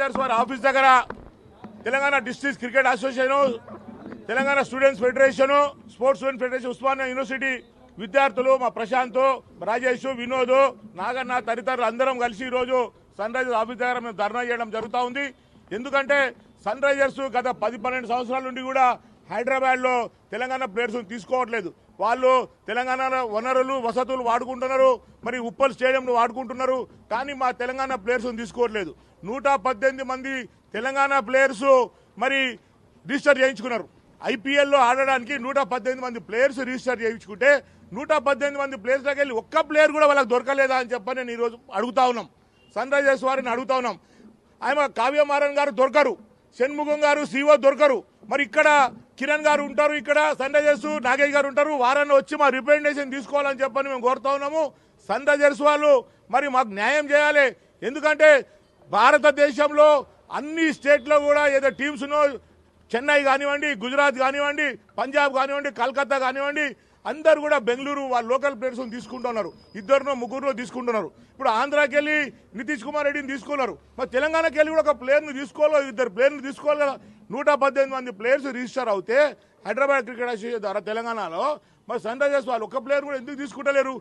Risers వారి office దగ్గర Telangana district cricket association, Telangana students federation, sports student federation, Osmania university విద్యార్థులు, మా ప్రశాంత్, రాజేష్, వినోద్, నాగన్న తదితరులు అందరం కలిసి ఈరోజు సన్ రైజర్స్ ఆఫీస్ దగ్గర మేము ధర్నా చేయడం జరుగుతూ ఉంది. ఎందుకంటే సన్ రైజర్స్ గత 10-12 సంవత్సరాల నుండి కూడా హైదరాబాద్లో తెలంగాణ ప్లేయర్స్ తీసుకోవట్లేదు. వాళ్ళు తెలంగాణ వనరులు వసతులు వాడుకుంటున్నారు, మరి ఉప్పల్ స్టేడియంను వాడుకుంటున్నారు, కానీ మా తెలంగాణ ప్లేయర్స్ తీసుకోవట్లేదు. 118 మంది తెలంగాణ ప్లేయర్స్ మరి రిజిస్టర్ చేయించుకున్నారు. ఐపీఎల్లో ఆడడానికి 118 మంది ప్లేయర్స్ రిజిస్టర్ చేయించుకుంటే 118 మంది ప్లేయర్స్ దగ్గర వెళ్ళి ఒక్క ప్లేయర్ కూడా వాళ్ళకి దొరకలేదా అని చెప్పని నేను ఈరోజు అడుగుతా ఉన్నాం. సన్ రైజర్స్ వారిని అడుగుతా ఉన్నాం. ఆయన కావ్యమారన్ గారు దొరకరు, షణ్ముఖం గారు సీఓ దొరకరు, మరి ఇక్కడ కిరణ్ గారు ఉంటారు, ఇక్కడ సన్ రైజర్స్ నాగేష్ గారు ఉంటారు. వారాన్ని వచ్చి మా రిప్రజెంటేషన్ తీసుకోవాలని చెప్పని మేము కోరుతా ఉన్నాము. సన్ రైజర్స్ వాళ్ళు మరి మాకు న్యాయం చేయాలి. ఎందుకంటే భారతదేశంలో అన్ని స్టేట్లో కూడా ఏదో టీమ్స్ ఉన్నో, చెన్నై కానివ్వండి, గుజరాత్ కానివ్వండి, పంజాబ్ కానివ్వండి, కలకత్తా కానివ్వండి, అందరు కూడా బెంగళూరు వాళ్ళ లోకల్ ప్లేయర్స్ తీసుకుంటున్నారు. 2-3 తీసుకుంటున్నారు. ఇప్పుడు ఆంధ్రాకి వెళ్ళి నితీష్ కుమార్ రెడ్డిని తీసుకున్నారు. మరి తెలంగాణకి వెళ్ళి కూడా ఒక ప్లేయర్ని తీసుకోవాలి, 2 ప్లేయర్ని తీసుకోవాలి కదా. 118 మంది ప్లేయర్స్ రిజిస్టర్ అవుతే హైదరాబాద్ క్రికెట్ అసోసియేషన్ ద్వారా తెలంగాణలో మరి సన్ రైజర్స్ వాళ్ళు ఒక్క ప్లేయర్ కూడా ఎందుకు తీసుకుంటలేరు?